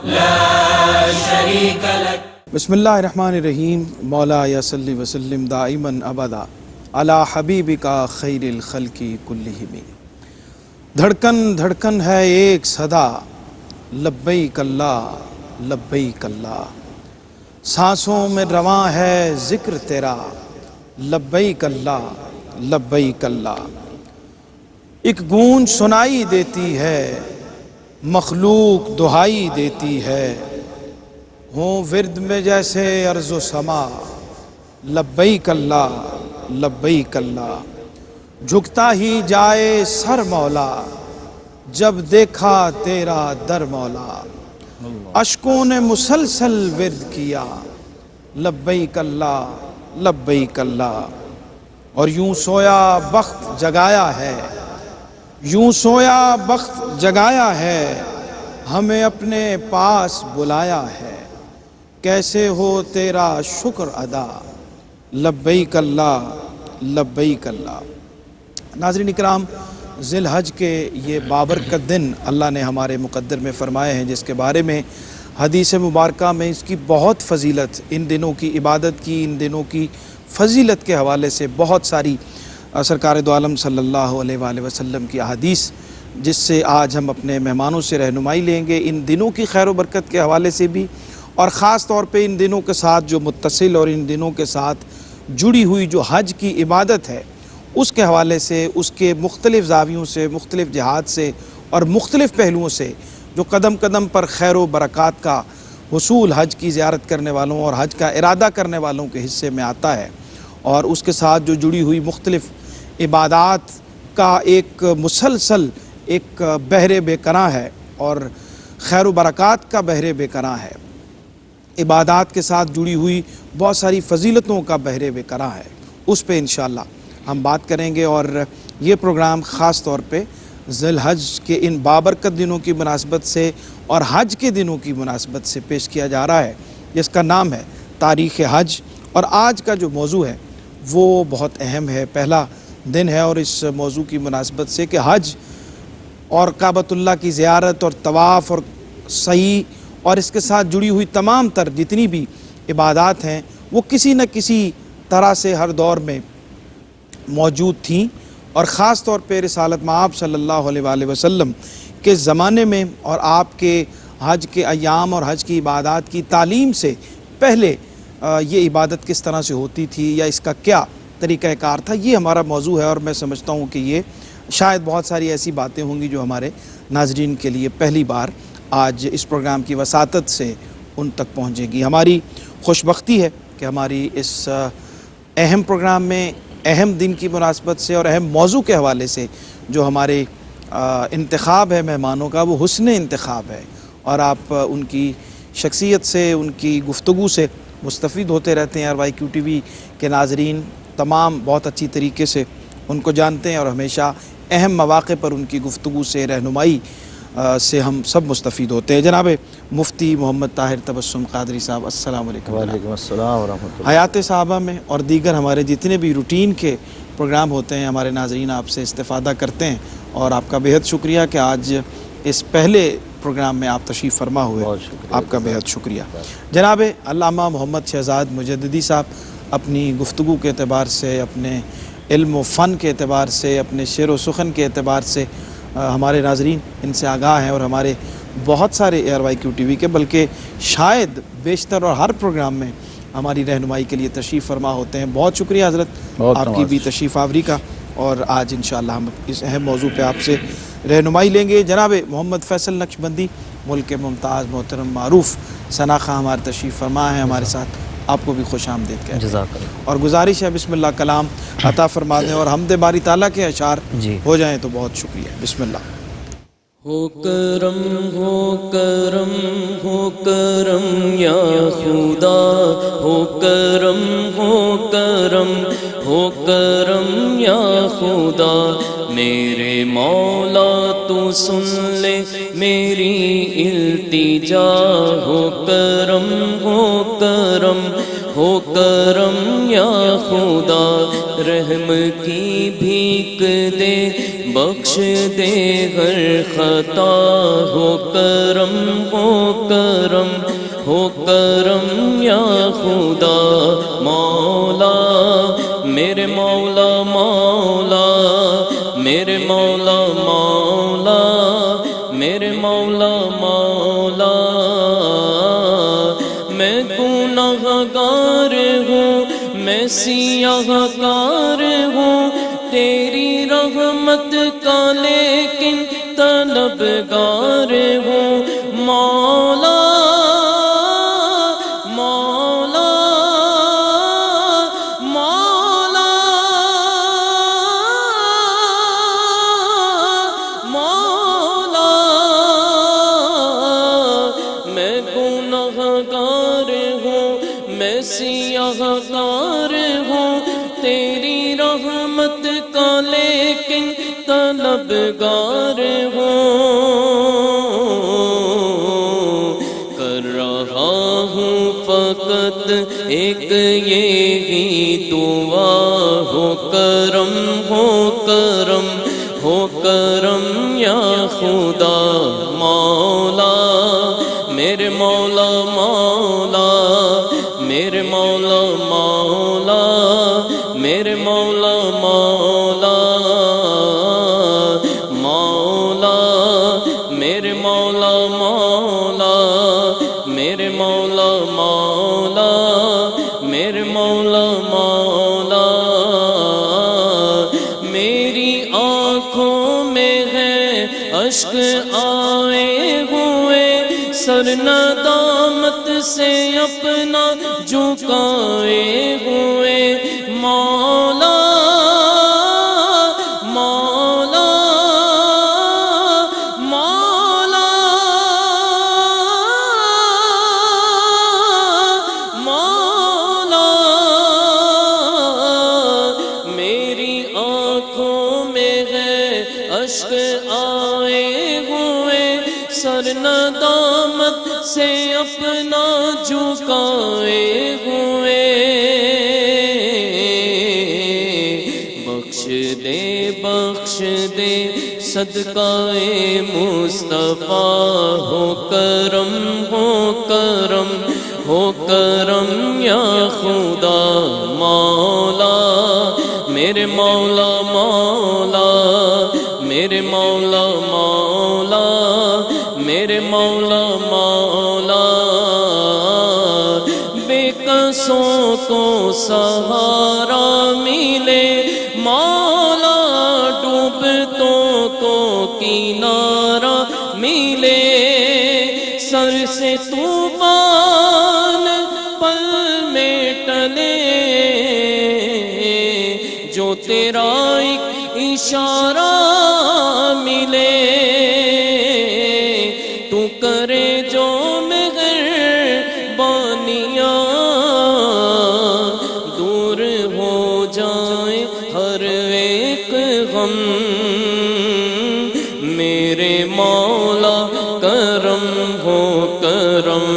لا شريك لك. بسم اللہ الرحمن الرحیم. مولا یا صلی وسلم دائما ابدا علی حبیبک خیر الخلق کلہم. دھڑکن دھڑکن ہے ایک صدا، لبیک اللہ لبیک اللہ. سانسوں میں رواں ہے ذکر تیرا، لبیک اللہ لبیک اللہ. ایک گونج سنائی دیتی ہے، مخلوق دہائی دیتی ہے. ہوں ورد میں جیسے ارض و سما، لبیک اللہ لبیک اللہ. جھکتا ہی جائے سر مولا، جب دیکھا تیرا در مولا. اشکوں نے مسلسل ورد کیا، لبیک اللہ لبیک اللہ. اور یوں سویا بخت جگایا ہے، یوں سویا بخت جگایا ہے، ہمیں اپنے پاس بلایا ہے. کیسے ہو تیرا شکر ادا، لبیک اللہ لبیک اللہ. ناظرین اکرام، ذی الحج کے یہ بابرکت دن اللہ نے ہمارے مقدر میں فرمائے ہیں، جس کے بارے میں حدیث مبارکہ میں اس کی بہت فضیلت، ان دنوں کی عبادت کی، ان دنوں کی فضیلت کے حوالے سے بہت ساری سرکار دو عالم صلی اللہ علیہ وآلہ وسلم کی احادیث، جس سے آج ہم اپنے مہمانوں سے رہنمائی لیں گے ان دنوں کی خیر و برکت کے حوالے سے بھی، اور خاص طور پہ ان دنوں کے ساتھ جو متصل اور ان دنوں کے ساتھ جڑی ہوئی جو حج کی عبادت ہے اس کے حوالے سے، اس کے مختلف زاویوں سے، مختلف جہات سے اور مختلف پہلوؤں سے جو قدم قدم پر خیر و برکات کا حصول حج کی زیارت کرنے والوں اور حج کا ارادہ کرنے والوں کے حصے میں آتا ہے، اور اس کے ساتھ جو جڑی ہوئی مختلف عبادات کا ایک مسلسل ایک بحر بے کناں ہے، اور خیر و برکات کا بحر بے کناں ہے. عبادات کے ساتھ جڑی ہوئی بہت ساری فضیلتوں کا بحر بے کناں ہے. اس پہ انشاءاللہ ہم بات کریں گے، اور یہ پروگرام خاص طور پہ ذی الحج کے ان بابرکت دنوں کی مناسبت سے اور حج کے دنوں کی مناسبت سے پیش کیا جا رہا ہے، جس کا نام ہے تاریخ حج. اور آج کا جو موضوع ہے وہ بہت اہم ہے، پہلا دن ہے، اور اس موضوع کی مناسبت سے کہ حج اور کعبۃ اللہ کی زیارت اور طواف اور سعی اور اس کے ساتھ جڑی ہوئی تمام تر جتنی بھی عبادات ہیں وہ کسی نہ کسی طرح سے ہر دور میں موجود تھیں، اور خاص طور پہ رسالت مآب صلی اللہ علیہ وآلہ وسلم کے زمانے میں اور آپ کے حج کے ایام اور حج کی عبادات کی تعلیم سے پہلے یہ عبادت کس طرح سے ہوتی تھی یا اس کا کیا طریقہ کار تھا، یہ ہمارا موضوع ہے. اور میں سمجھتا ہوں کہ یہ شاید بہت ساری ایسی باتیں ہوں گی جو ہمارے ناظرین کے لیے پہلی بار آج اس پروگرام کی وساطت سے ان تک پہنچے گی. ہماری خوش بختی ہے کہ ہماری اس اہم پروگرام میں اہم دن کی مناسبت سے اور اہم موضوع کے حوالے سے جو ہمارے انتخاب ہے مہمانوں کا، وہ حسن انتخاب ہے، اور آپ ان کی شخصیت سے، ان کی گفتگو سے مستفید ہوتے رہتے ہیں. اور وائی کیو ٹی وی کے ناظرین تمام بہت اچھی طریقے سے ان کو جانتے ہیں، اور ہمیشہ اہم مواقع پر ان کی گفتگو سے، رہنمائی سے ہم سب مستفید ہوتے ہیں. جناب مفتی محمد طاہر تبسم قادری صاحب، السلام علیکم. وعلیکم السلام ورحمۃ اللہ. حیات صحابہ میں اور دیگر ہمارے جتنے بھی روٹین کے پروگرام ہوتے ہیں، ہمارے ناظرین آپ سے استفادہ کرتے ہیں، اور آپ کا بہت شکریہ کہ آج اس پہلے پروگرام میں آپ تشریف فرما ہوئے. آپ کا بہت شکریہ. جناب علامہ محمد شہزاد مجددی صاحب اپنی گفتگو کے اعتبار سے، اپنے علم و فن کے اعتبار سے، اپنے شعر و سخن کے اعتبار سے ہمارے ناظرین ان سے آگاہ ہیں، اور ہمارے بہت سارے ایئر وائی کیو ٹی وی کے بلکہ شاید بیشتر اور ہر پروگرام میں ہماری رہنمائی کے لیے تشریف فرما ہوتے ہیں. بہت شکریہ حضرت آپ کی بھی تشریف آوری کا. اور آج انشاءاللہ ہم اس اہم موضوع پہ آپ سے رہنمائی لیں گے. جناب محمد فیصل نقشبندی، ملک کے ممتاز محترم معروف ثنا خواں ہمارے تشریف فرما ہیں ہمارے ساتھ. آپ کو بھی خوش آمدید کہتے ہیں، اور گزارش ہے بسم اللہ کلام عطا فرما دیں، اور حمد باری تعالیٰ کے اشعار ہو جائیں تو بہت شکریہ. بسم اللہ. ہو کرم ہو کرم ہو کرم یا خدا، ہو کرم ہو کرم ہو کرم یا خدا. میرے مولا تو سن لے میری التجا، ہو کرم ہو کرم ہو کرم یا خدا. رحم کی بھیک دے بخش دے ہر خطا، ہو کرم ہو کرم ہو کرم یا خدا مولا، میرے مولا مولا، میرے مولا مولا، میرے مولا مولا، میں گناہ گار ہوں، میں سیاہ کار ہوں، تیری رحمت کا لیکن طلبگار ہوں مولا مولا مولا مولا، میں گناہ گار ہوں، میں سیاہ کار ہوں، تیری رحمت کا لیکن طلبگار ہوں، کر رہا ہوں فقط ایک یہی دعا، ہو کرم ہو کرم ہو کرم یا خدا مولا، میرے مولا مولا، میرے مولا مولا، میرے مولا مولا مولا، میرے مولا مولا، میرے مولا مولا، میرے مولا مولا، میری آنکھوں میں ہے اشک آئے ہوئے، سر ندامت سے اپنا جھکائے ہوئے مولا مولا مولا مولا، میری آنکھوں میں ہے اشک آئے ہوئے، سر ندامت سے اپنا جھکائے ہوئے، بخش دے صدقہ مصطفیٰ، ہو کرم ہو کرم ہو کرم یا خدا مولا، میرے مولا مولا، میرے مولا مولا، میرے مولا مولا، بے قصوں کو سہارا ملے مولا، ڈوبتوں کو کنارہ ملے، سر سے طوفان پل میں ٹلے، جو تیرا ایک اشارہ ملے، تو کرے جو مہربانیاں، دور ہو جائے ہر ایک غم، میرے مولا کرم ہو کرم،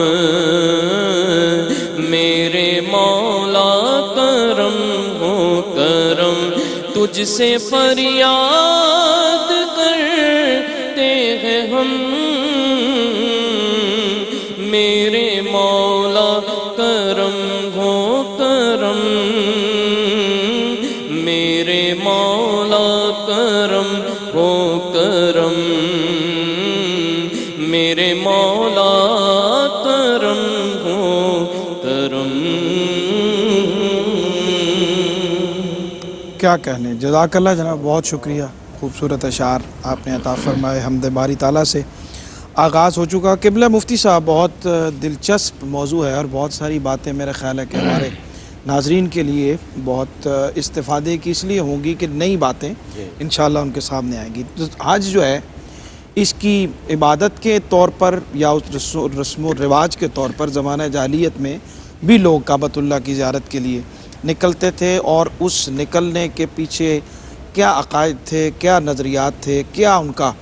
میرے مولا کرم ہو کرم، تجھ سے فریاد کرتے ہیں ہم، میرے مولا کرم ہو کرم، میرے مولا کرم ہو کرم، میرے مولا کرم ہو کرم۔ کیا کہنے، جزاک اللہ جناب، بہت شکریہ، خوبصورت اشعار آپ نے عطا فرمائے، حمد باری تعالیٰ سے آغاز ہو چکا۔ قبلہ مفتی صاحب، بہت دلچسپ موضوع ہے اور بہت ساری باتیں میرا خیال ہے کہ ہمارے ناظرین کے لیے بہت استفادے کی اس لیے ہوں گی کہ نئی باتیں انشاءاللہ ان کے سامنے آئیں گی۔ حج جو ہے اس کی عبادت کے طور پر یا اس رسم و رواج کے طور پر زمانہ جاہلیت میں بھی لوگ کعبۃ اللہ کی زیارت کے لیے نکلتے تھے، اور اس نکلنے کے پیچھے کیا عقائد تھے، کیا نظریات تھے، کیا ان کا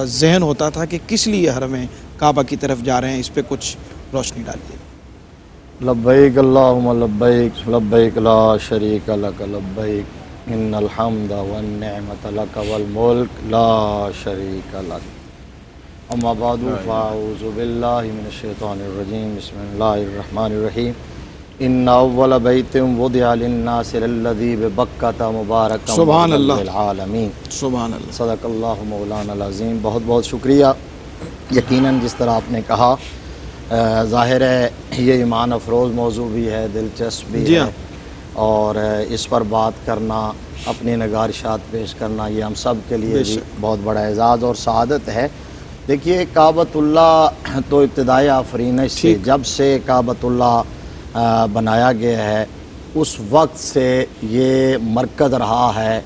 ذہن ہوتا تھا کہ کس لیے حرم کعبہ کی طرف جا رہے ہیں، اس پہ کچھ روشنی ڈالیے۔ لبیک اللہم لبیک، لبیک لا شریک لک لبیک، ان الحمد والنعمت لک والملک لا شریک لک اما بعد فاعوذ باللہ من الشیطان الرجیم بسم اللہ الرحمن الرحیم ان اول بیت وضع للناس للذی ببکۃ مبارکا سبحان اللہ للعالمین سبحان اللہ صدق اللہ مولانا العظیم۔ بہت بہت شکریہ۔ یقیناً جس طرح آپ نے کہا ظاہر ہے یہ ایمان افروز موضوع بھی ہے، دلچسپ بھی ہے، اور اس پر بات کرنا، اپنی نگارشات پیش کرنا، یہ ہم سب کے لیے بھی بہت بڑا اعزاز اور سعادت ہے۔ دیکھیے کعبۃ اللہ تو ابتدائی آفرینش سے، جب سے کعبۃ اللہ بنایا گیا ہے اس وقت سے یہ مرکز رہا ہے،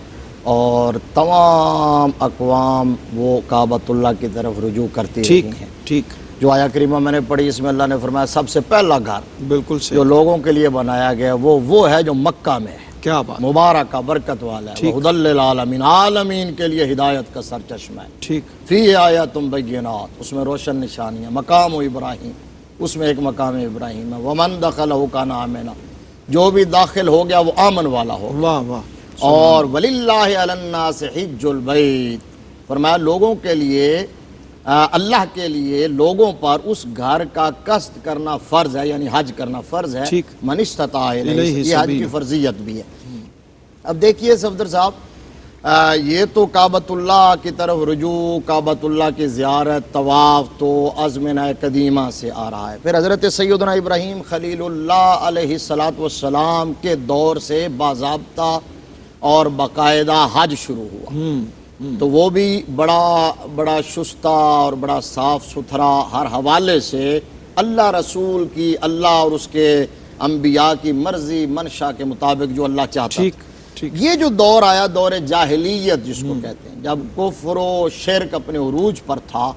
اور تمام اقوام وہ کعبۃ اللہ کی طرف رجوع کرتی رہی ہیں۔ ٹھیک جو آیا کریمہ میں نے پڑھی اس میں اللہ نے فرمایا سب سے پہلا گھر بالکل جو لوگوں کے لیے بنایا گیا وہ ہے جو مکہ میں ہے، کیا بات، مبارکہ برکت والا ہے، ہدی للعالمین، عالمین کے لیے ہدایت کا سرچشمہ ہے۔ ٹھیک، فی آیات بینات، اس میں روشن نشانیاں، مقام ابراہیم، اس میں ایک مقام ابراہیم ہے، ومن دخلہ کان آمنا، جو بھی داخل ہو گیا وہ آمن والا ہو، واہ واہ، اور وللہ علی الناس حج البیت، فرمایا لوگوں کے لیے، اللہ کے لیے لوگوں پر اس گھر کا قصد کرنا فرض ہے، یعنی حج کرنا فرض ہے، من استطاع الیہ، یہ حج کی فرضیت بھی ہے۔ اب دیکھیے صفدر صاحب، یہ تو کعبۃ اللہ کی طرف رجوع، کعبۃ اللہ کی زیارت، طواف تو ازمنہ قدیمہ سے آ رہا ہے۔ پھر حضرت سیدنا ابراہیم خلیل اللہ علیہ السلام کے دور سے باضابطہ اور باقاعدہ حج شروع ہوا، تو وہ بھی بڑا شستہ اور بڑا صاف ستھرا، ہر حوالے سے اللہ رسول کی، اللہ اور اس کے انبیاء کی مرضی منشا کے مطابق جو اللہ چاہتا تھا۔ یہ جو دور آیا، دور جاہلیت جس کو کہتے ہیں، جب کفر و شرک اپنے عروج پر تھا،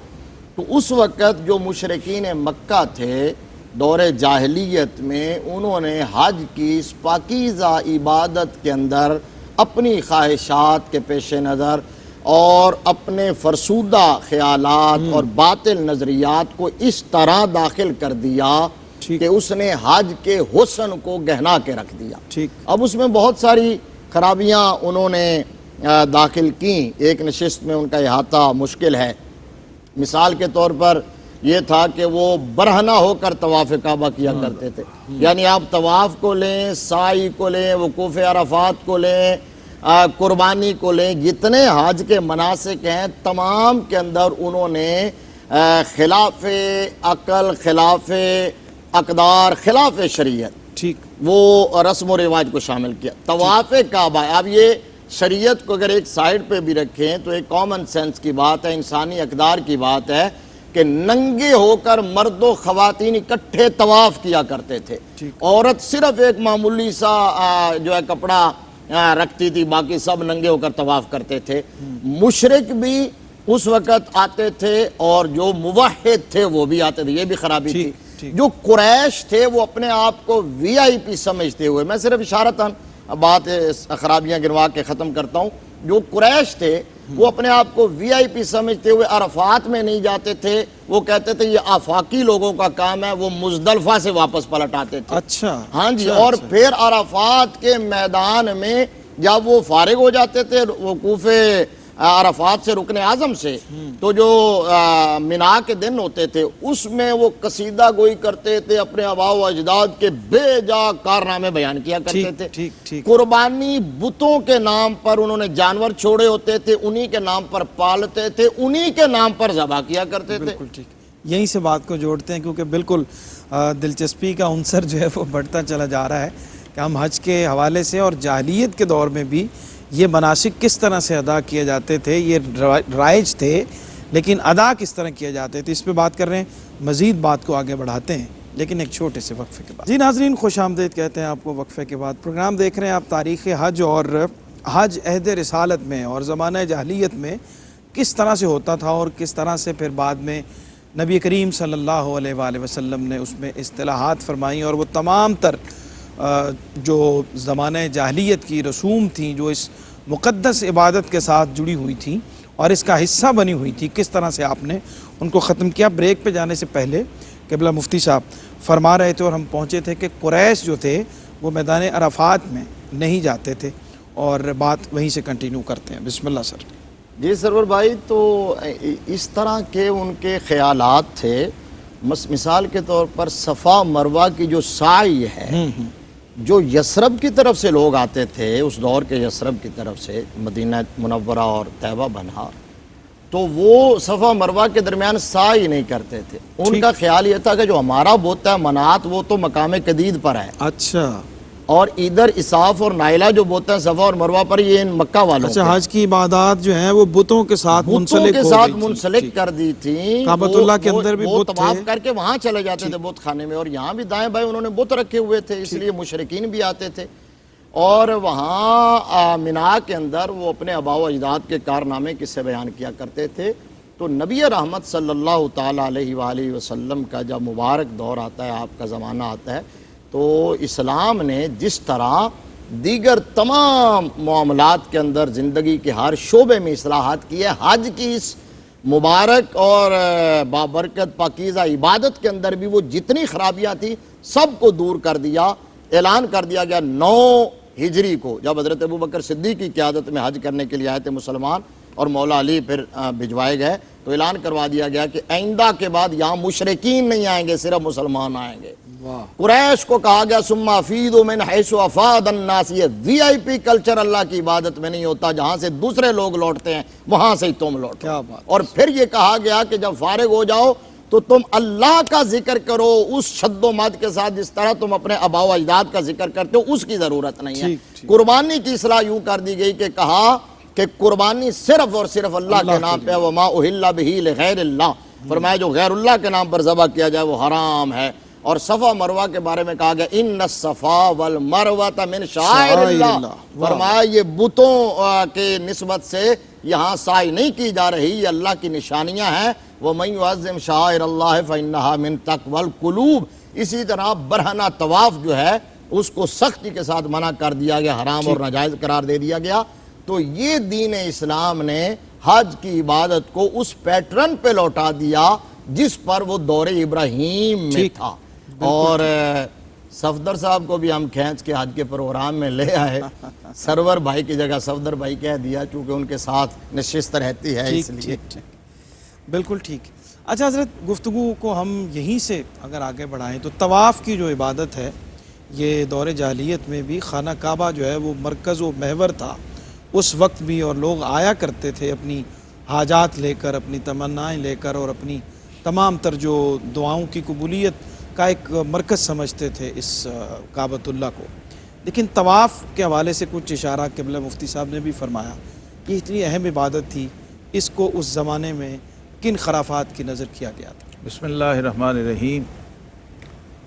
تو اس وقت جو مشرکین مکہ تھے دور جاہلیت میں، انہوں نے حج کی اس پاکیزہ عبادت کے اندر اپنی خواہشات کے پیش نظر اور اپنے فرسودہ خیالات اور باطل نظریات کو اس طرح داخل کر دیا کہ اس نے حج کے حسن کو گہنا کے رکھ دیا۔ اب اس میں بہت ساری خرابیاں انہوں نے داخل کیں، ایک نشست میں ان کا احاطہ مشکل ہے۔ مثال کے طور پر یہ تھا کہ وہ برہنہ ہو کر طواف کعبہ کیا کرتے تھے، یعنی آپ طواف کو لیں، سعی کو لیں، وقوف عرفات کو لیں، قربانی کو لیں، جتنے حج کے مناسک ہیں تمام کے اندر انہوں نے خلاف عقل، خلاف اقدار، خلاف شریعت وہ رسم و رواج کو شامل کیا۔ طواف کعبہ، اب یہ شریعت کو اگر ایک سائیڈ پہ بھی رکھیں تو ایک کامن سینس کی بات ہے، انسانی اقدار کی بات ہے کہ ننگے ہو کر مرد و خواتین اکٹھے طواف کیا کرتے تھے، عورت صرف ایک معمولی سا جو ہے کپڑا رکھتی تھی، باقی سب ننگے ہو کر طواف کرتے تھے۔ مشرک بھی اس وقت آتے تھے اور جو موحد تھے وہ بھی آتے تھے، یہ بھی خرابی تھی۔ جو قریش تھے وہ اپنے آپ کو وی آئی پی سمجھتے ہوئے، میں صرف اشارتاً بات خرابیاں گنوا کے ختم کرتا ہوں، جو قریش تھے وہ اپنے آپ کو وی آئی پی سمجھتے ہوئے عرفات میں نہیں جاتے تھے، وہ کہتے تھے یہ آفاقی لوگوں کا کام ہے، وہ مزدلفہ سے واپس پلٹ آتے تھے۔ اچھا، ہاں جی، اور پھر عرفات کے میدان میں جب وہ فارغ ہو جاتے تھے وقوف عرفات سے، رکن اعظم سے، تو جو منا کے دن ہوتے تھے اس میں وہ قصیدہ گوئی کرتے تھے، اپنے آباء و اجداد کے بے جا کارنامے بیان کیا کرتے تھے۔ قربانی بتوں کے نام پر انہوں نے جانور چھوڑے ہوتے تھے، انہی کے نام پر پالتے تھے، انہی کے نام پر ذبح کیا کرتے تھے۔ یہیں سے بات کو جوڑتے ہیں کیونکہ بالکل دلچسپی کا عنصر جو ہے وہ بڑھتا چلا جا رہا ہے کہ ہم حج کے حوالے سے اور جاہلیت کے دور میں بھی یہ مناسک کس طرح سے ادا کیے جاتے تھے، یہ رائج تھے، لیکن ادا کس طرح کیے جاتے تھے، اس پہ بات کر رہے ہیں، مزید بات کو آگے بڑھاتے ہیں لیکن ایک چھوٹے سے وقفے کے بعد۔ جی ناظرین، خوش آمدید کہتے ہیں آپ کو وقفے کے بعد۔ پروگرام دیکھ رہے ہیں آپ تاریخ حج اور حج عہد رسالت میں اور زمانہ جاہلیت میں کس طرح سے ہوتا تھا اور کس طرح سے پھر بعد میں نبی کریم صلی اللہ علیہ وآلہ وسلم نے اس میں اصطلاحات فرمائیں، اور وہ تمام تر جو زمانہ جاہلیت کی رسوم تھیں جو اس مقدس عبادت کے ساتھ جڑی ہوئی تھیں اور اس کا حصہ بنی ہوئی تھی، کس طرح سے آپ نے ان کو ختم کیا۔ بریک پہ جانے سے پہلے قبلہ مفتی صاحب فرما رہے تھے اور ہم پہنچے تھے کہ قریش جو تھے وہ میدان عرفات میں نہیں جاتے تھے، اور بات وہیں سے کنٹینیو کرتے ہیں. بسم اللہ سر. جی سرور بھائی، تو اس طرح کے ان کے خیالات تھے. مثال کے طور پر صفا مروہ کی جو سعی ہے، جو یثرب کی طرف سے لوگ آتے تھے اس دور کے، یثرب کی طرف سے مدینہ منورہ اور طیبہ بنہا، تو وہ صفا مروہ کے درمیان سعی نہیں کرتے تھے. ان کا خیال یہ تھا کہ جو ہمارا بت ہے منات، وہ تو مقام قدید پر ہے، اچھا، اور ادھر اساف اور نائلہ جو بت ہیں صفا اور مروہ پر، یہ ان مکہ والوں اچھا، حج کی عبادات جو ہیں وہ بتوں کے ساتھ منسلک ہو گئی تھی. منسلک کر دی تھی. کعبۃ اللہ کے اندر بھی وہ بت طواف تھے. کر کے وہاں چلے جاتے تھے بت خانے میں، اور یہاں بھی دائیں بائیں انہوں نے بت رکھے ہوئے تھے، اس لیے مشرکین بھی آتے تھے. اور وہاں مینا کے اندر وہ اپنے آباء و اجداد کے کارنامے قصے بیان کیا کرتے تھے. تو نبی رحمت صلی اللہ تعالیٰ علیہ وآلہ وسلم کا جب مبارک دور آتا ہے، آپ کا زمانہ آتا ہے، تو اسلام نے جس طرح دیگر تمام معاملات کے اندر زندگی کے ہر شعبے میں اصلاحات کی ہے، حج کی اس مبارک اور بابرکت پاکیزہ عبادت کے اندر بھی وہ جتنی خرابیاں تھیں سب کو دور کر دیا. اعلان کر دیا گیا 9 ہجری کو، جب حضرت ابوبکر صدیق کی قیادت میں حج کرنے کے لیے آئے تھے مسلمان، اور مولا علی پھر بھجوائے گئے، تو اعلان کروا دیا گیا کہ آئندہ کے بعد یہاں مشرکین نہیں آئیں گے، صرف مسلمان آئیں گے. قریش کو کہا گیا ثم افیضوا من حیث افاض الناس، یہ وی آئی پی کلچر اللہ کی عبادت میں نہیں ہوتا، جہاں سے دوسرے لوگ لوٹتے ہیں وہاں سے ہی تم لوٹو. کیا بات. اور پھر یہ کہا گیا کہ جب فارغ ہو جاؤ تو تم اللہ کا ذکر کرو اس شد و مد کے ساتھ جس طرح تم اپنے آباء و اجداد کا ذکر کرتے ہو، اس کی ضرورت نہیں ہے. قربانی کی اصلاح یوں کر دی گئی کہ کہا کہ قربانی صرف اور صرف اللہ کے نام پہ، وما اہل بہ لغیر اللہ، فرمایا جو غیر اللہ کے نام پر ذبح کیا جائے وہ حرام ہے. اور صفا مروہ کے بارے میں کہا گیا ان الصفا والمروہ من شعائر اللہ، فرمایا یہ بتوں کے نسبت سے یہاں سعی نہیں کی جا رہی، یہ اللہ کی نشانیاں ہیں. وَمَن يُعَظِّمْ شَعَائِرَ اللَّهِ فَإِنَّهَا مِن تَقْوَى الْقُلُوبِ. اسی طرح برہنہ طواف جو ہے اس کو سختی کے ساتھ منع کر دیا گیا، حرام اور ناجائز قرار دے دیا گیا. تو یہ دین اسلام نے حج کی عبادت کو اس پیٹرن پہ لوٹا دیا جس پر وہ دور ابراہیم میں تھا. اور صفدر صاحب کو بھی ہم کھینچ کے حج کے پروگرام میں لے آئے، سرور بھائی کی جگہ صفدر بھائی کہہ دیا چونکہ ان کے ساتھ نشست رہتی ہے اس لیے. بالکل ٹھیک. اچھا حضرت، گفتگو کو ہم یہیں سے اگر آگے بڑھائیں تو طواف کی جو عبادت ہے، یہ دور جاہلیت میں بھی خانہ کعبہ جو ہے وہ مرکز و محور تھا اس وقت بھی، اور لوگ آیا کرتے تھے اپنی حاجات لے کر، اپنی تمنائیں لے کر، اور اپنی تمام تر جو دعاؤں کی قبولیت کا ایک مرکز سمجھتے تھے اس کعبۃ اللہ کو. لیکن طواف کے حوالے سے کچھ اشارہ قبلہ مفتی صاحب نے بھی فرمایا کہ اتنی اہم عبادت تھی، اس کو اس زمانے میں کن خرافات کی نظر کیا گیا تھا؟ بسم اللہ الرحمن الرحیم.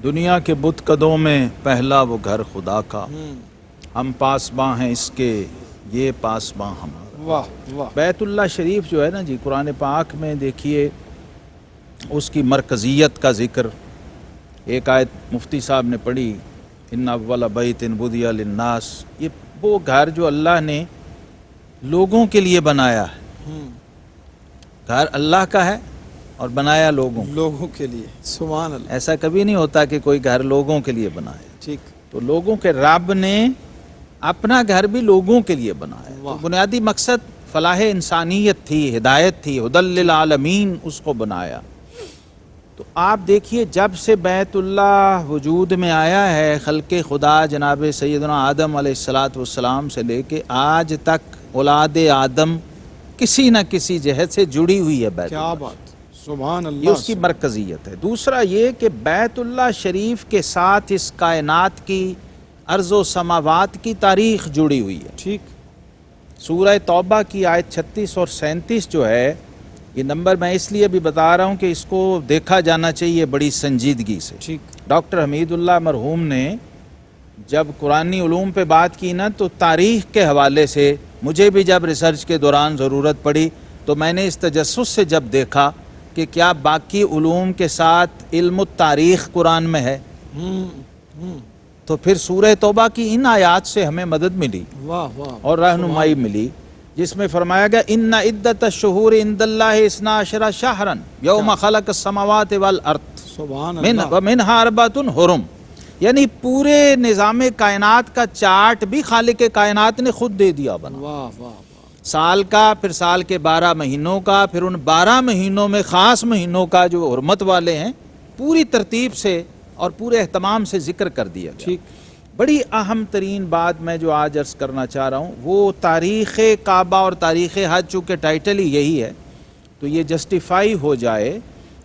دنیا کے بت قدوں میں پہلا وہ گھر خدا کا، ہم پاسباں ہیں اس کے، یہ پاسباں ہمارا. واہ واہ. بیت اللہ شریف جو ہے نا جی، قرآن پاک میں دیکھیے اس کی مرکزیت کا ذکر. ایک آیت مفتی صاحب نے پڑھی، ان اول بیت بدی للناس، یہ وہ گھر جو اللہ نے لوگوں کے لیے بنایا ہے. گھر اللہ کا ہے اور بنایا لوگوں کے لیے. سبحان اللہ. ایسا کبھی نہیں ہوتا کہ کوئی گھر لوگوں کے لیے بنائے. ٹھیک. تو لوگوں کے رب نے اپنا گھر بھی لوگوں کے لیے بنایا. تو بنیادی مقصد فلاح انسانیت تھی، ہدایت تھی، ہدی للعالمین، اس کو بنایا. تو آپ دیکھیے جب سے بیت اللہ وجود میں آیا ہے، خلق خدا جناب سیدنا آدم علیہ السلام سے لے کے آج تک اولاد آدم کسی نہ کسی جہت سے جڑی ہوئی ہے بیت اللہ. کیا بات. سبحان اللہ. یہ اس کی مرکزیت ہے. دوسرا یہ کہ بیت اللہ شریف کے ساتھ اس کائنات کی، ارض و سماوات کی تاریخ جڑی ہوئی ہے. ٹھیک. سورہ توبہ کی آیت 36 اور 37 جو ہے، یہ نمبر میں اس لیے بھی بتا رہا ہوں کہ اس کو دیکھا جانا چاہیے بڑی سنجیدگی سے. ٹھیک. ڈاکٹر حمید اللہ مرحوم نے جب قرآنی علوم پہ بات کی نا، تو تاریخ کے حوالے سے مجھے بھی جب ریسرچ کے دوران ضرورت پڑی تو میں نے اس تجسس سے جب دیکھا کہ کیا باقی علوم کے ساتھ علم التاریخ قرآن میں ہے، تو پھر سورہ توبہ کی ان آیات سے ہمیں مدد ملی اور رہنمائی ملی، جس میں فرمایا گیا ان عدت الشہور عند اللہ 12 شہرا یوم خلق السماوات والارض منها 4 حرم. یعنی پورے نظام کائنات کا چارٹ بھی خالق کائنات نے خود دے دیا بنا، واہ واہ واہ، سال کا، پھر سال کے 12 مہینوں کا، پھر ان 12 مہینوں میں خاص مہینوں کا جو حرمت والے ہیں پوری ترتیب سے اور پورے اہتمام سے ذکر کر دیا گیا۔ ٹھیک، بڑی اہم ترین بات میں جو آج عرض کرنا چاہ رہا ہوں وہ تاریخ کعبہ اور تاریخ حج، چونکہ ٹائٹل ہی یہی ہے تو یہ جسٹیفائی ہو جائے،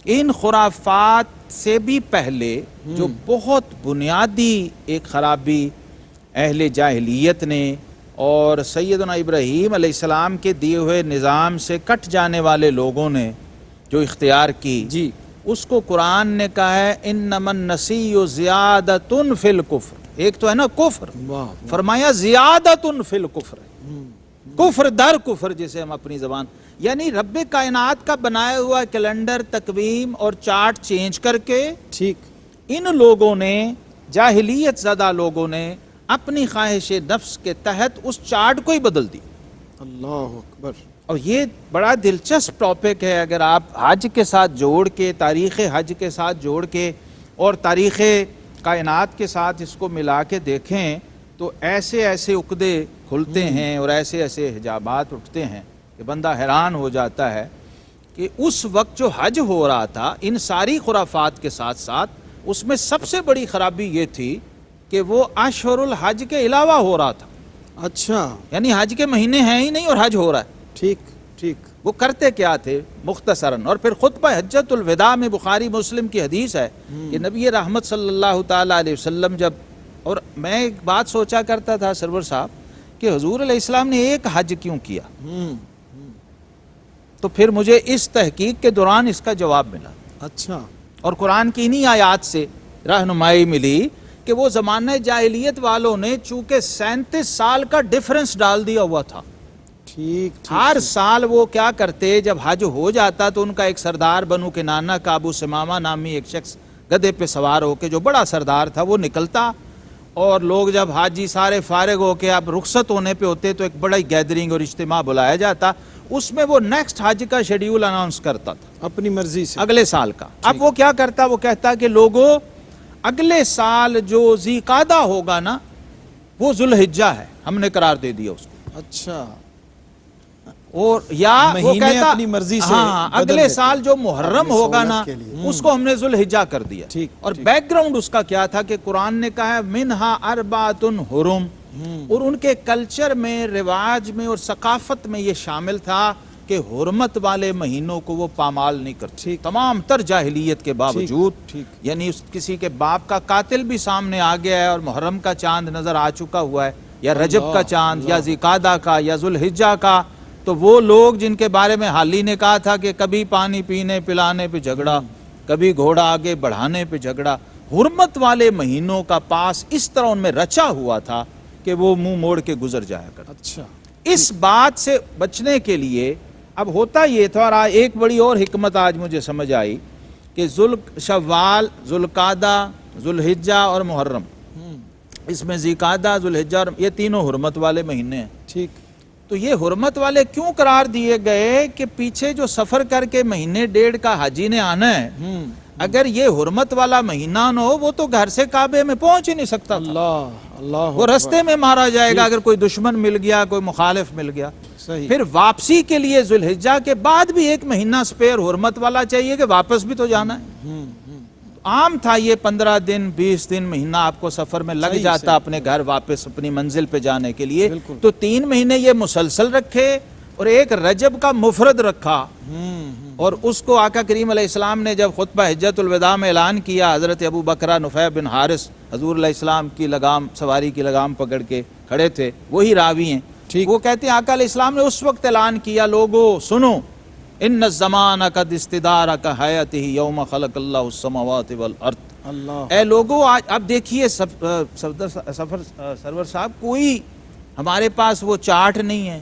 ان خرافات سے بھی پہلے جو بہت بنیادی ایک خرابی اہل جاہلیت نے اور سیدنا ابراہیم علیہ السلام کے دیے ہوئے نظام سے کٹ جانے والے لوگوں نے جو اختیار کی، جی، اس کو قرآن نے کہا ہے انما النسیء زیادۃ فی الکفر۔ ایک تو ہے نا کفر، واہ، فرمایا زیادۃ فی الکفر، کفر در کفر جسے ہم اپنی زبان، یعنی رب کائنات کا بنایا ہوا کیلنڈر، تقویم اور چارٹ چینج کر کے ٹھیک، ان لوگوں نے، جاہلیت زدہ لوگوں نے اپنی خواہش نفس کے تحت اس چارٹ کو ہی بدل دی۔ اللہ اکبر، اور یہ بڑا دلچسپ ٹاپک ہے، اگر آپ حج کے ساتھ جوڑ کے، تاریخ حج کے ساتھ جوڑ کے اور تاریخ کائنات کے ساتھ اس کو ملا کے دیکھیں تو ایسے ایسے عقدے کھلتے ہیں اور ایسے ایسے حجابات اٹھتے ہیں کہ بندہ حیران ہو جاتا ہے کہ اس وقت جو حج ہو رہا تھا ان ساری خرافات کے ساتھ ساتھ اس میں سب سے بڑی خرابی یہ تھی کہ وہ اشہر الحج کے علاوہ ہو رہا تھا، اچھا، یعنی حج کے مہینے ہیں ہی نہیں اور حج ہو رہا ہے۔ ٹھیک ٹھیک، وہ کرتے کیا تھے مختصراً، اور پھر خطبہ حجۃ الوداع میں بخاری مسلم کی حدیث ہے کہ نبی رحمت صلی اللہ تعالیٰ علیہ وسلم جب، اور میں ایک بات سوچا کرتا تھا سرور صاحب کہ حضور علیہ السلام نے ایک حج کیوں کیا، تو پھر مجھے اس تحقیق کے دوران اس کا جواب ملا، اچھا، اور قرآن کی انہی آیات سے رہنمائی ملی کہ وہ زمانہ جاہلیت والوں نے چونکہ 37 سال کا ڈیفرنس ڈال دیا ہوا تھا، ٹھیک، ہر سال وہ کیا کرتے، جب حج ہو جاتا تو ان کا ایک سردار بنو کنانہ کا ابو سمامہ نامی ایک شخص گدھے پہ سوار ہو کے، جو بڑا سردار تھا، وہ نکلتا، اور لوگ جب حاجی سارے فارغ ہو کے اب رخصت ہونے پہ ہوتے تو ایک بڑا گیدرنگ اور اجتماع بلایا جاتا، اس میں وہ نیکسٹ حج کا شیڈیول اناؤنس کرتا تھا اپنی مرضی سے، اگلے سال کا۔ اب وہ کیا کرتا، وہ کہتا کہ لوگوں اگلے سال جو ذی قعدہ ہوگا نا وہ ذوالحجہ ہے، ہم نے قرار دے دیا اس کو، اچھا، اور یا وہ مہینے کہتا اپنی مرضی سے ہاں بدل اگلے دیتے، سال جو محرم ہوگا نا اس کو ہم نے ذوالحجہ کر دیا۔ ٹھیک، اور بیک گراؤنڈ اس کا کیا تھا کہ قرآن نے کہا ہے منہا اربعۃ حرم، اور ان کے کلچر میں، رواج میں اور ثقافت میں یہ شامل تھا کہ حرمت والے مہینوں کو وہ پامال نہیں کرتے، تمام تر جاہلیت کے باوجود، ٹھیک، یعنی کسی کے باپ کا قاتل بھی سامنے آ گیا ہے اور محرم کا چاند نظر آ چکا ہوا ہے، یا رجب کا چاند، یا ذی قعدہ کا، یا ذوالحجہ کا، تو وہ لوگ جن کے بارے میں حالی نے کہا تھا کہ کبھی پانی پینے پلانے پہ جھگڑا، کبھی گھوڑا آگے بڑھانے پہ جھگڑا، حرمت والے مہینوں کا پاس اس طرح ان میں رچا ہوا تھا کہ وہ منہ موڑ کے گزر جایا کرتا۔ اچھا، اس بات سے بچنے کے لیے اب ہوتا یہ تھا، اور ایک بڑی اور حکمت آج مجھے سمجھ آئی کہ شوال، ذوالقعدہ، ذوالحجہ اور محرم، اس میں ذی قعدہ، ذوالحجہ اور یہ تینوں حرمت والے مہینے ہیں۔ ٹھیک، تو یہ حرمت والے کیوں قرار دیے گئے کہ پیچھے جو سفر کر کے مہینے ڈیڑھ کا حاجی نے آنا ہے، اگر یہ حرمت والا مہینہ نہ ہو وہ تو گھر سے کعبے میں پہنچ ہی نہیں سکتا تھا، اللہ اللہ، وہ رستے میں مارا جائے گا اگر کوئی دشمن مل گیا، کوئی مخالف مل گیا۔ صحیح، پھر واپسی کے لیے ذوالحجہ کے بعد بھی ایک مہینہ سپیر حرمت والا چاہیے کہ واپس بھی تو جانا ہے۔ عام تھا یہ 15 دن 20 دن مہینہ آپ کو سفر میں لگ جاتا اپنے گھر واپس اپنی منزل پہ جانے کے لیے، تو 3 مہینے یہ مسلسل رکھے اور ایک رجب کا مفرد رکھا، اور اس کو آقا کریم علیہ السلام نے جب خطبہ حجۃ الوداع میں اعلان کیا، حضرت ابو بکرہ نفیع بن حارث حضور علیہ السلام کی لگام، سواری کی لگام پکڑ کے کھڑے تھے، وہی راوی ہیں، وہ کہتے ہیں آقا علیہ السلام نے اس وقت اعلان کیا، لوگو سنو، ان الزمان قد استدار کحیاتہ یوم خلق اللہ السماوات والارض، اللہ، اے لوگو آج اب دیکھیے سرور صاحب، کوئی ہمارے پاس وہ چارٹ نہیں ہے،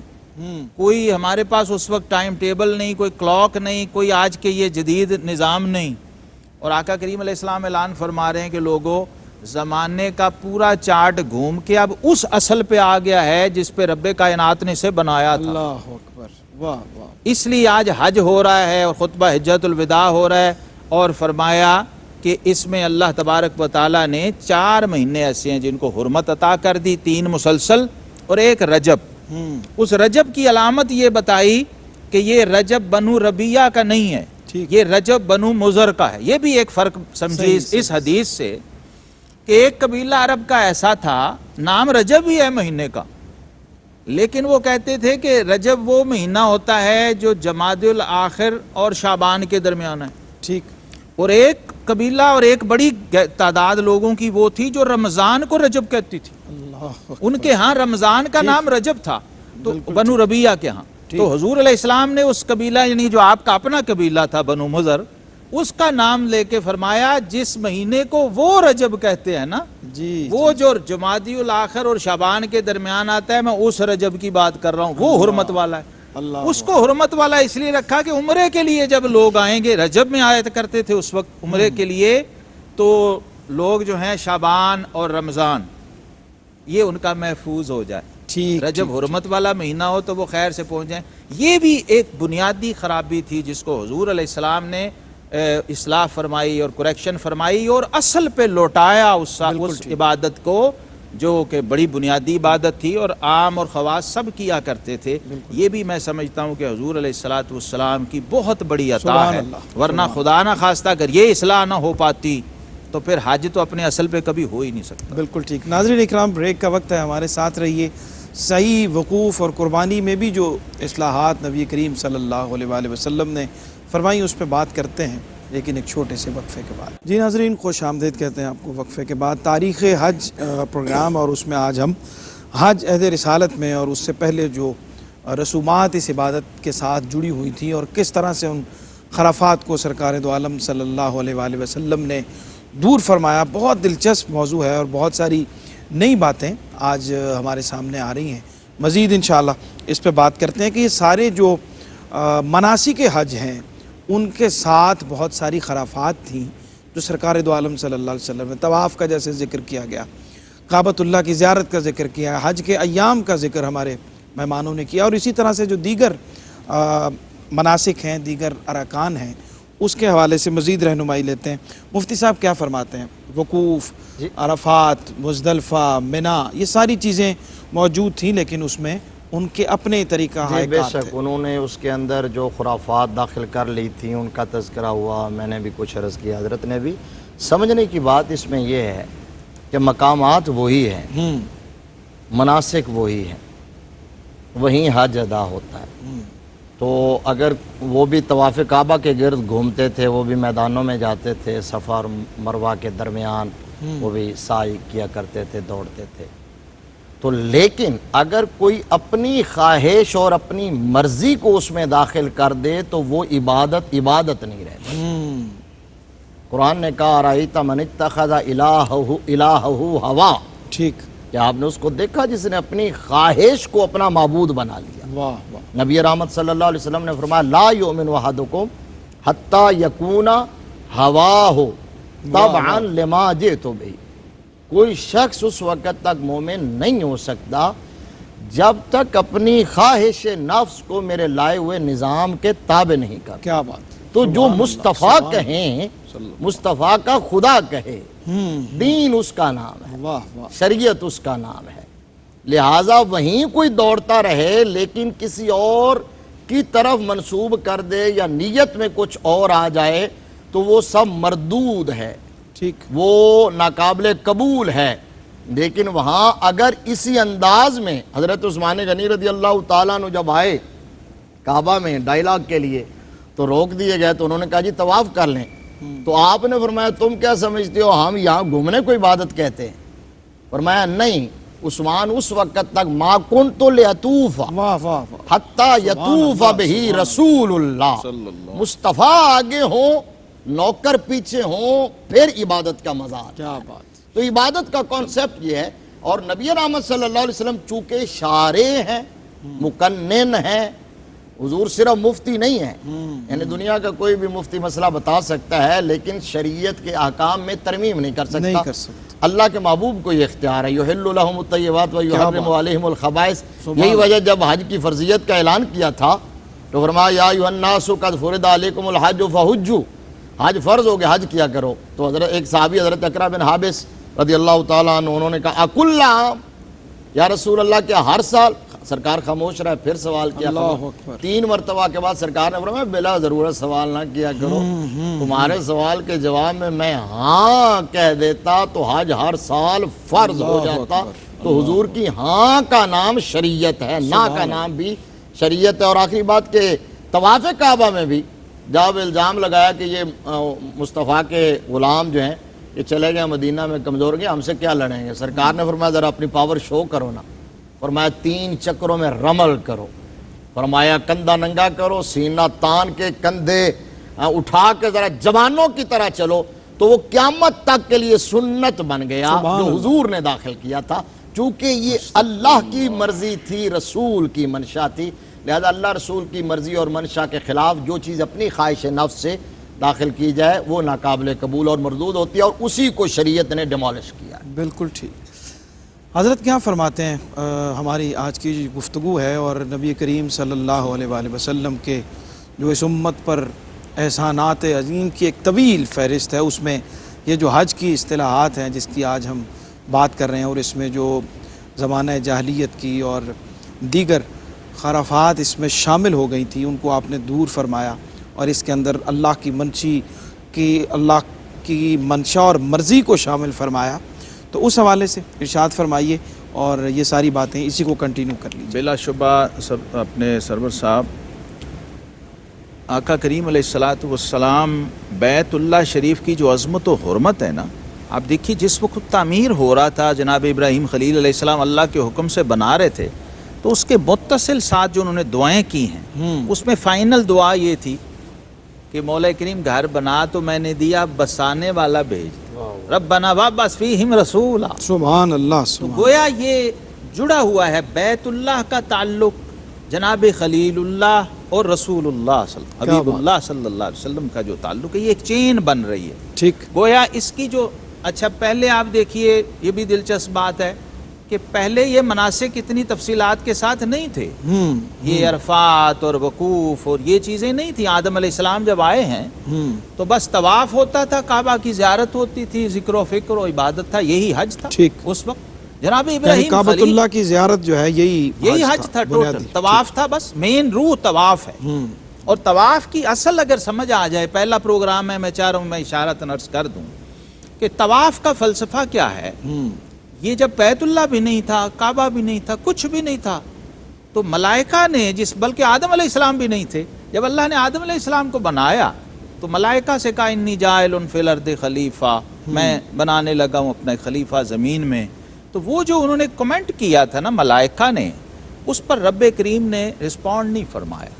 کوئی ہمارے پاس اس وقت ٹائم ٹیبل نہیں، کوئی کلاک نہیں، کوئی آج کے یہ جدید نظام نہیں، اور آقا کریم علیہ السلام اعلان فرما رہے ہیں کہ لوگو زمانے کا پورا چارٹ گھوم کے اب اس اصل پہ آ گیا ہے جس پہ رب کائنات نے اسے بنایا تھا، اللہ اکبر، واہ واہ، اس لیے آج حج ہو رہا ہے اور خطبہ حجۃ الوداع ہو رہا ہے، اور فرمایا کہ اس میں اللہ تبارک و تعالیٰ نے 4 مہینے ایسے ہیں جن کو حرمت عطا کر دی، 3 مسلسل اور 1 رجب۔ اس رجب کی علامت یہ بتائی کہ یہ رجب بنو ربیہ کا نہیں ہے، یہ رجب بنو مضر کا ہے۔ یہ بھی ایک فرق سمجھیے اس حدیث سے کہ ایک قبیلہ عرب کا ایسا تھا، نام رجب ہی ہے مہینے کا، لیکن وہ کہتے تھے کہ رجب وہ مہینہ ہوتا ہے جو جمادی الاخر اور شعبان کے درمیان ہے، ٹھیک۔ اور ایک قبیلہ اور ایک بڑی تعداد لوگوں کی وہ تھی جو رمضان کو رجب کہتی تھی، ان کے ہاں رمضان کا نام رجب تھا، تو بنو ربیہ کے ہاں۔ تو حضور علیہ السلام نے اس قبیلہ یعنی جو آپ کا اپنا قبیلہ تھا بنو مضر، اس کا نام لے کے فرمایا جس مہینے کو وہ رجب کہتے ہیں نا، وہ جو جمادی الاخر اور شعبان کے درمیان آتا ہے، میں اس رجب کی بات کر رہا ہوں، وہ حرمت والا ہے۔ اس کو حرمت والا اس لیے رکھا کہ عمرے کے لیے جب لوگ آئیں گے، رجب میں آیا کرتے تھے اس وقت عمرے کے لیے، تو لوگ جو ہیں شعبان اور رمضان یہ ان کا محفوظ ہو جائے، رجب حرمت والا مہینہ ہو تو وہ خیر سے پہنچ جائیں۔ یہ بھی ایک بنیادی خرابی تھی جس کو حضور علیہ السلام نے اصلاح فرمائی اور کریکشن فرمائی اور اصل پہ لوٹایا اس عبادت کو جو کہ بڑی بنیادی عبادت تھی اور عام اور خواص سب کیا کرتے تھے۔ یہ بھی میں سمجھتا ہوں کہ حضور علیہ السلام کی بہت بڑی عطا ہے، ورنہ خدا نہ خواستہ اگر یہ اصلاح نہ ہو پاتی تو پھر حج تو اپنے اصل پہ کبھی ہو ہی نہیں سکتا۔ بالکل ٹھیک۔ ناظرین اکرام، بریک کا وقت ہے، ہمارے ساتھ رہیے۔ صحیح وقوف اور قربانی میں بھی جو اصلاحات نبی کریم صلی اللہ علیہ وآلہ وسلم نے فرمائی اس پہ بات کرتے ہیں، لیکن ایک چھوٹے سے وقفے کے بعد۔ جی ناظرین، خوش آمدید کہتے ہیں آپ کو وقفے کے بعد۔ تاریخ حج پروگرام، اور اس میں آج ہم حج عہد رسالت میں اور اس سے پہلے جو رسومات اس عبادت کے ساتھ جڑی ہوئی تھیں اور کس طرح سے ان خرافات کو سرکار دو عالم صلی اللہ علیہ وآلہ وسلم نے دور فرمایا، بہت دلچسپ موضوع ہے اور بہت ساری نئی باتیں آج ہمارے سامنے آ رہی ہیں۔ مزید انشاءاللہ اس پہ بات کرتے ہیں کہ یہ سارے جو مناسک حج ہیں ان کے ساتھ بہت ساری خرافات تھیں جو سرکار دو عالم صلی اللہ علیہ وسلم نے طواف کا جیسے ذکر کیا گیا، کعبۃ اللہ کی زیارت کا ذکر کیا، حج کے ایام کا ذکر ہمارے مہمانوں نے کیا، اور اسی طرح سے جو دیگر مناسک ہیں، دیگر ارکان ہیں، اس کے حوالے سے مزید رہنمائی لیتے ہیں۔ مفتی صاحب کیا فرماتے ہیں؟ وقوف، عرفات، مزدلفہ، منا، یہ ساری چیزیں موجود تھیں، لیکن اس میں ان کے اپنے طریقہ بے شک انہوں نے اس کے اندر جو خرافات داخل کر لی تھیں ان کا تذکرہ ہوا، میں نے بھی کچھ عرض کیا، حضرت نے بھی۔ سمجھنے کی بات اس میں یہ ہے کہ مقامات وہی ہیں، مناسک وہی ہیں، وہیں حج ادا ہوتا ہے۔ تو اگر وہ بھی طواف کعبہ کے گرد گھومتے تھے، وہ بھی میدانوں میں جاتے تھے، صفا اور مروہ کے درمیان وہ بھی سعی کیا کرتے تھے، دوڑتے تھے، تو لیکن اگر کوئی اپنی خواہش اور اپنی مرضی کو اس میں داخل کر دے تو وہ عبادت نہیں رہتی۔ قرآن نے کہا ارأیت من اتخذ الہہ ہوا، ٹھیک، کہ آپ نے اس کو دیکھا جس نے اپنی خواہش کو اپنا معبود بنا لیا۔ واہ واہ۔ نبی رحمت صلی اللہ علیہ وسلم نے فرمایا لا یؤمن احدکم حتی یکون ہواہ طبعا لما جئت بہ، کوئی شخص اس وقت تک مومن نہیں ہو سکتا جب تک اپنی خواہش نفس کو میرے لائے ہوئے نظام کے تابع نہیں کرتا۔ کیا بات۔ تو جو مصطفیٰ کہیں، مصطفیٰ کا خدا کہے، دین اس کا نام ہے، واہ واہ، شریعت اس کا نام ہے، لہٰذا وہیں کوئی دوڑتا رہے لیکن کسی اور کی طرف منسوب کر دے یا نیت میں کچھ اور آ جائے تو وہ سب مردود ہے، ٹھیک، وہ ناقابل قبول ہے۔ لیکن وہاں اگر اسی انداز میں حضرت عثمان غنی رضی اللہ تعالیٰ عنہ جب آئے کعبہ میں ڈائلاگ کے لیے تو روک دیے گئے، تو انہوں نے کہا جی طواف کر لیں، تو آپ نے فرمایا تم کیا سمجھتے ہو ہم یہاں گھومنے کو عبادت کہتے ہیں؟ فرمایا نہیں، عثمان اس وقت تک ما کنت لیطوف واہ واہ واہ، حتی یطوف بہی رسول اللہ، مصطفیٰ آگے ہوں، نوکر پیچھے ہوں، پھر عبادت کا مزہ آتا ہے۔ کیا بات۔ تو عبادت کا کانسیپٹ یہ ہے، اور نبی رحمت صلی اللہ علیہ وسلم چونکہ شارع ہیں، مقنن ہیں، حضور صرف مفتی نہیں ہے، یعنی دنیا کا کوئی بھی مفتی مسئلہ بتا سکتا ہے لیکن شریعت کے احکام میں ترمیم نہیں کر سکتا۔ اللہ کے محبوب کو یہ اختیار ہے، یحل لہم الطیبات و یحرم علیہم الخبائث۔ یہی وجہ جب حج کی فرضیت کا اعلان کیا تھا تو فرمایا یا ایھا الناس قد فرض علیکم الحج فحجوا، حج فرض ہو گیا، حج کیا کرو. تو حضرت ایک صحابی حضرت اقرا بن حابس رضی اللہ تعالیٰ عنہ، انہوں نے کہا اکل عام یا رسول اللہ، کیا ہر سال؟ سرکار خاموش رہے. پھر سوال کیا. اللہ اکبر. 3 مرتبہ کے بعد سرکار نے فرمایا بلا ضرورت سوال نہ کیا کرو. تمہارے سوال کے جواب میں ہاں کہہ دیتا تو حج ہر سال فرض ہو جاتا. تو حضور کی ہاں کا نام شریعت ہے، نا کا نام بھی شریعت ہے. اور آخری بات کہ طواف کعبہ میں بھی جب الزام لگایا کہ یہ مصطفیٰ کے غلام جو ہیں یہ چلے گئے مدینہ میں کمزور گئے، ہم سے کیا لڑیں گے؟ سرکار نے فرمایا ذرا اپنی پاور شو کرو نا. فرمایا 3 چکروں میں رمل کرو. فرمایا کندھا ننگا کرو، سینہ تان کے کندھے اٹھا کے ذرا جوانوں کی طرح چلو. تو وہ قیامت تک کے لیے سنت بن گیا جو حضور نے داخل کیا تھا. چونکہ یہ اللہ کی مرضی تھی، رسول کی منشا تھی، لہذا اللہ رسول کی مرضی اور منشا کے خلاف جو چیز اپنی خواہش نفس سے داخل کی جائے وہ ناقابل قبول اور مردود ہوتی ہے، اور اسی کو شریعت نے ڈیمالش کیا ہے. بالکل ٹھیک. حضرت کیا فرماتے ہیں؟ ہماری آج کی جو گفتگو ہے اور نبی کریم صلی اللہ علیہ وآلہ وسلم کے جو اس امت پر احسانات عظیم کی ایک طویل فہرست ہے، اس میں یہ جو حج کی اصطلاحات ہیں جس کی آج ہم بات کر رہے ہیں، اور اس میں جو زمانہ جاہلیت کی اور دیگر خرافات اس میں شامل ہو گئی تھیں ان کو آپ نے دور فرمایا، اور اس کے اندر اللہ کی منشی کی، اللہ کی منشا اور مرضی کو شامل فرمایا. تو اس حوالے سے ارشاد فرمائیے اور یہ ساری باتیں اسی کو کنٹینیو کر لیجیے. بلا شبہ اپنے سرور صاحب آقا کریم علیہ الصلاۃ والسلام بیت اللہ شریف کی جو عظمت و حرمت ہے نا، آپ دیکھیے جس وقت تعمیر ہو رہا تھا، جناب ابراہیم خلیل علیہ السلام اللہ کے حکم سے بنا رہے تھے، تو اس کے متصل ساتھ جو انہوں نے دعائیں کی ہیں اس میں فائنل دعا یہ تھی کہ مولا کریم گھر بنا تو میں نے دیا، بسانے والا بھیج. ربنا وابعث فیہم رسولا. سبحان اللہ. تو گویا یہ جڑا ہوا ہے بیت اللہ کا تعلق جناب خلیل اللہ اور رسول اللہ حبیب اللہ صلی اللہ علیہ وسلم کا جو تعلق ہے، یہ ایک چین بن رہی ہے. ٹھیک. گویا اس کی جو اچھا پہلے آپ دیکھیے، یہ بھی دلچسپ بات ہے کہ پہلے یہ مناسک اتنی تفصیلات کے ساتھ نہیں تھے. یہ عرفات اور وقوف اور یہ چیزیں نہیں تھیں. آدم علیہ السلام جب آئے ہیں تو بس طواف ہوتا تھا، کعبہ کی زیارت ہوتی تھی، ذکر و فکر و عبادت تھا، یہی حج تھا. ٹھیک. اس وقت جناب یعنی ابراہیم کعبۃ اللہ کی زیارت جو ہے یہی حج تھا. ٹوٹل طواف تھا، بس مین روح طواف ہے. اور طواف کی اصل اگر سمجھ آ جائے، پہلا پروگرام ہے، میں چاہ رہا ہوں میں اشارتاً عرض کر دوں کہ طواف کا فلسفہ کیا ہے. یہ جب بیت اللہ بھی نہیں تھا، کعبہ بھی نہیں تھا، کچھ بھی نہیں تھا، تو ملائکہ نے بلکہ آدم علیہ السلام بھی نہیں تھے، جب اللہ نے آدم علیہ السلام کو بنایا تو ملائکہ سے کہا انی جاعل فی الارض خلیفہ، میں بنانے لگا ہوں اپنا خلیفہ زمین میں. تو وہ جو انہوں نے کمنٹ کیا تھا نا ملائکہ نے، اس پر رب کریم نے رسپونڈ نہیں فرمایا.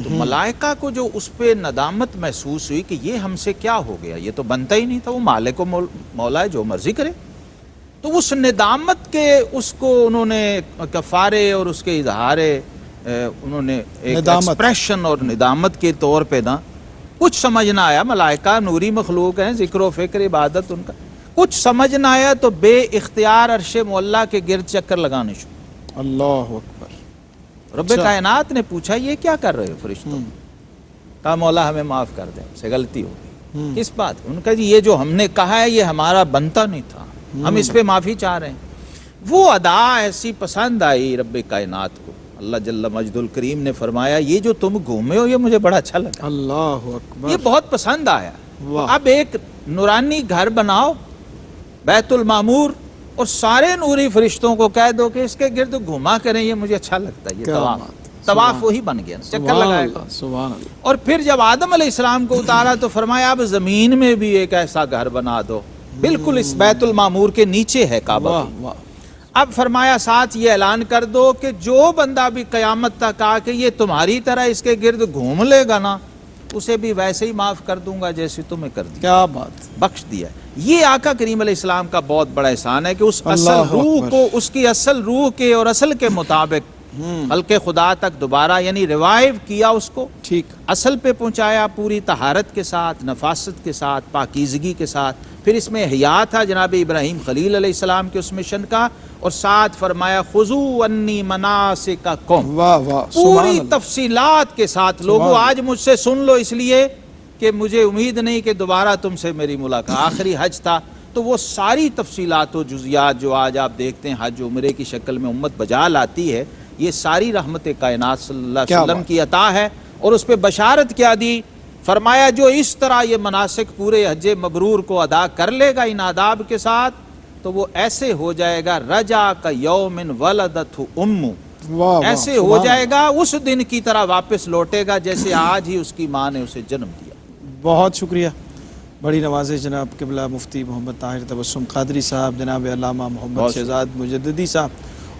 تو ملائکہ کو جو اس پہ ندامت محسوس ہوئی کہ یہ ہم سے کیا ہو گیا، یہ تو بنتا ہی نہیں تھا، وہ مالک و مولا ہے، جو مرضی کرے. تو اس ندامت کے اس کو انہوں نے کفارے اور اس کے اظہار انہوں نے ایک ایکسپریشن اور ندامت کے طور پہ نا کچھ سمجھ نہ آیا. ملائکہ نوری مخلوق ہیں، ذکر و فکر عبادت ان کا کچھ سمجھ نہ آیا تو بے اختیار عرش مولا کے گرد چکر لگانے شروع. اللہ اکبر. رب کائنات نے پوچھا یہ کیا کر رہے ہو فرشتوں؟ کہا مولا ہمیں معاف کر دیں، ہم سے غلطی ہو گئی. کس بات؟ ان کا جی یہ جو ہم نے کہا ہے یہ ہمارا بنتا نہیں تھا، ہم اس پہ معافی چاہ رہے ہیں. وہ ادا ایسی پسند آئی رب کائنات کو. اللہ جل مجد الکریم نے فرمایا یہ جو تم گھومے ہو یہ مجھے بڑا اچھا لگا. اللہ اکبر. یہ بہت پسند آیا. اب ایک نورانی گھر بناؤ بیت المعمور اور سارے نوری فرشتوں کو کہہ دو کہ اس کے گرد گھوما کریں، یہ مجھے اچھا لگتا ہے. یہ طواف وہی بن گیا، چکر لگائے گا. سبحان اللہ. اور پھر جب آدم علیہ السلام کو اتارا تو فرمایا اب زمین میں بھی ایک ایسا گھر بنا دو، بالکل اس بیت المعمور کے نیچے ہے کعبہ. اب فرمایا ساتھ یہ اعلان کر دو کہ جو بندہ بھی قیامت تک آ کے یہ تمہاری طرح اس کے گرد گھوم لے گا نا، اسے بھی ویسے ہی معاف کر دوں گا جیسے تمہیں کر دیا. کیا بات. بخش دیا. یہ آقا کریم علیہ السلام کا بہت بڑا احسان ہے کہ اس اصل روح کو، اس کی اصل روح کے اور اصل کے مطابق خلق خدا تک دوبارہ یعنی ریوائیو کیا، اس کو ٹھیک اصل پہ پہنچایا، پوری طہارت کے ساتھ، نفاست کے ساتھ، پاکیزگی کے ساتھ. پھر اس میں احیاء تھا جناب ابراہیم خلیل علیہ السلام کے اس مشن کا، اور ساتھ فرمایا خذوا انی مناسککم. واہ واہ. پوری تفصیلات کے ساتھ. لوگوں آج مجھ سے سن لو اس لیے کہ مجھے امید نہیں کہ دوبارہ تم سے میری ملاقات. آخری حج تھا تو وہ ساری تفصیلات و جزیات جو آج آپ دیکھتے ہیں حج عمرے کی شکل میں امت بجا لاتی ہے، یہ ساری رحمت کائنات صلی اللہ علیہ وسلم کی عطا ہے. اور اس پہ بشارت کیا دی؟ فرمایا جو اس طرح یہ مناسک پورے حج مبرور کو ادا کر لے گا ان آداب کے ساتھ تو وہ ایسے ہو جائے گا رجا کا یوم ولدتہ امہ، ایسے ہو جائے گا اس دن کی طرح واپس لوٹے گا جیسے آج ہی اس کی ماں نے اسے جنم دیا. بہت شکریہ، بڑی نوازش جناب قبلہ مفتی محمد طاہر تبسم قادری صاحب، جناب علامہ محمد شہزاد مجددی صاحب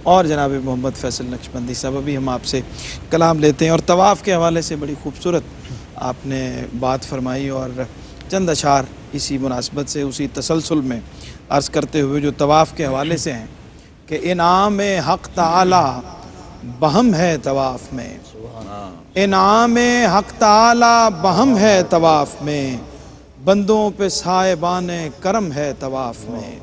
اور جناب محمد فیصل نقشبندی صاحب. ابھی ہم آپ سے کلام لیتے ہیں اور طواف کے حوالے سے بڑی خوبصورت آپ نے بات فرمائی اور چند اشعار اسی مناسبت سے اسی تسلسل میں عرض کرتے ہوئے جو طواف کے حوالے سے ہیں کہ انعام حق تعالی بہم ہے طواف میں، انعام حق تعالی بہم ہے طواف میں، بندوں پہ صاحبان کرم ہے طواف میں،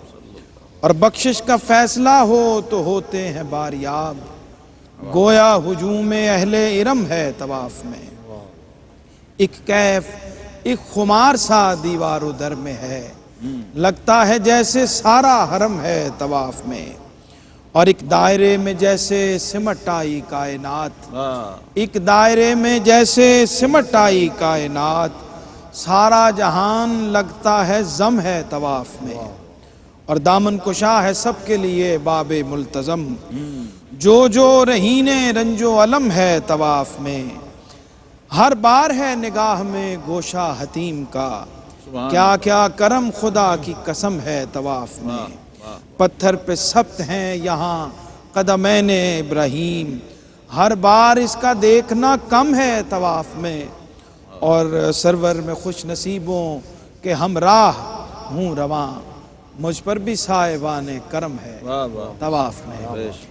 اور بخشش کا فیصلہ ہو تو ہوتے ہیں باریاب، گویا ہجوم اہل ارم ہے طواف میں. ایک کیف ایک خمار سا دیوار و در میں ہے، لگتا ہے جیسے سارا حرم ہے طواف میں، اور ایک دائرے میں جیسے سمٹ آئی کائنات، ایک دائرے میں جیسے سمٹ آئی کائنات، سارا جہان لگتا ہے زم ہے طواف میں، اور دامن کشا ہے سب کے لیے باب ملتزم، جو رہین رنج و علم ہے طواف میں، ہر بار ہے نگاہ میں گوشہ حتیم کا، کیا کیا کرم خدا کی قسم ہے طواف میں، پتھر پہ ثبت ہیں یہاں قدمین ابراہیم، ہر بار اس کا دیکھنا کم ہے طواف میں، اور سرور میں خوش نصیبوں کے ہمراہ ہوں رواں، مجھ پر بھی صاحبان کرم ہے طواف میں.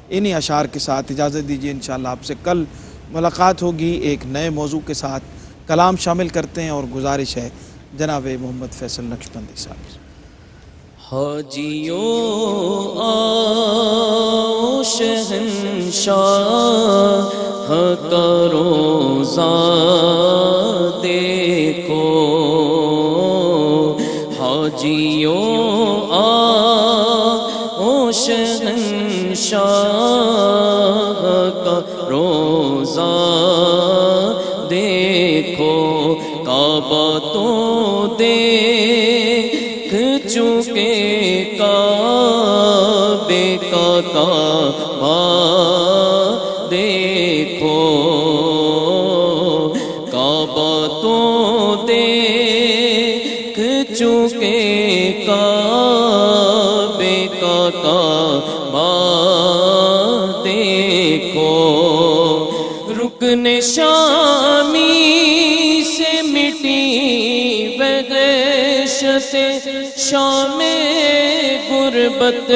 انہی اشعار کے ساتھ اجازت دیجیے، انشاءاللہ آپ سے کل ملاقات ہوگی ایک نئے موضوع کے ساتھ. کلام شامل کرتے ہیں اور گزارش ہے جناب محمد فیصل نقشبندی صاحب. حاجیوں آؤ شہنشاہ کا روزہ دیکھو، حاجیوں آؤ شہنشاہ کا روزہ دیکھو، کعبہ تو دیکھ چکے کعبے کا کعبہ دیکھو، کعبہ تو دیکھ چکے کعبے کا کعبہ دیکھو، رکن شامی سے مٹی وحشت شام غربت،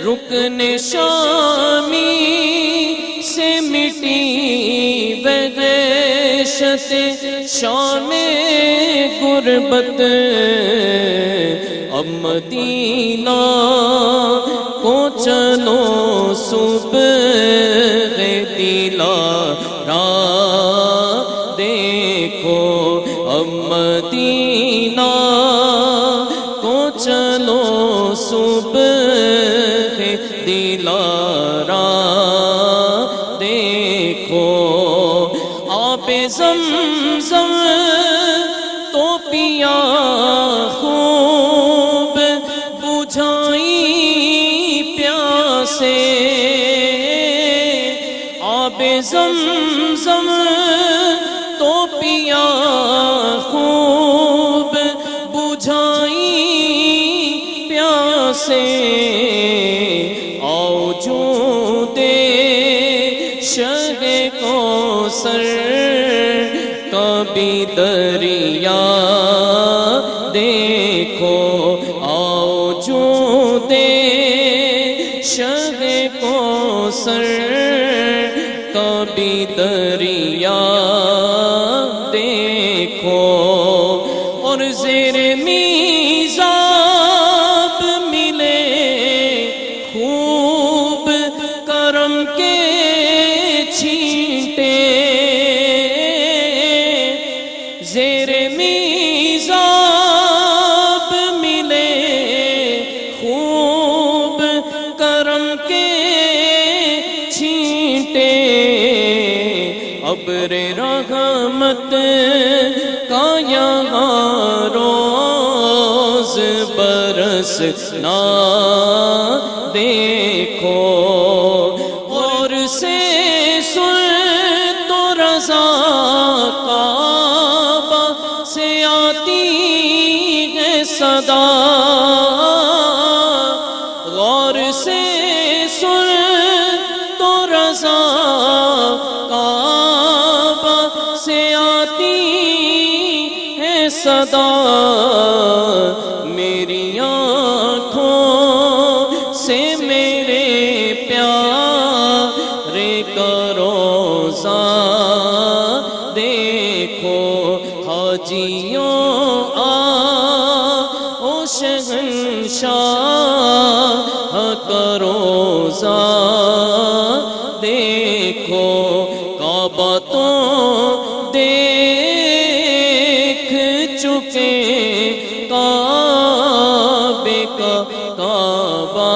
رکن شامی سے مٹی وحشت شام غربت، اب مدینہ کو چلو صبح دلارا دیکھو، اب مدینہ کو چلو صبح دلارا دیکھو، آب زمزم تو پیا خوب بجھائی پیاسے، آب زمزم تو پیا خوب بجھائی پیاسے، آؤ جو دے شہ کوثر کا بھی دریا دیکھو، آؤ جو دے شہ کوثر کا بھی دریا دیکھو، اور زیر میزاب ملے خوب کرم کے چھینٹے، ابر رحمت کا یہاں روز برسنا دیکھو، اور سے سن تو رضا کعبہ سے آتی ہے صدا، غور سے سن تو رضا کعبہ سے آتی ہے صدا، میری آنکھوں سے میرے پیارے کا روزہ دیکھو، حاجیوں آؤ شہنشاہ کا روزہ دیکھو، کعبہ تو دیکھ چکے، کعبے کا کعبہ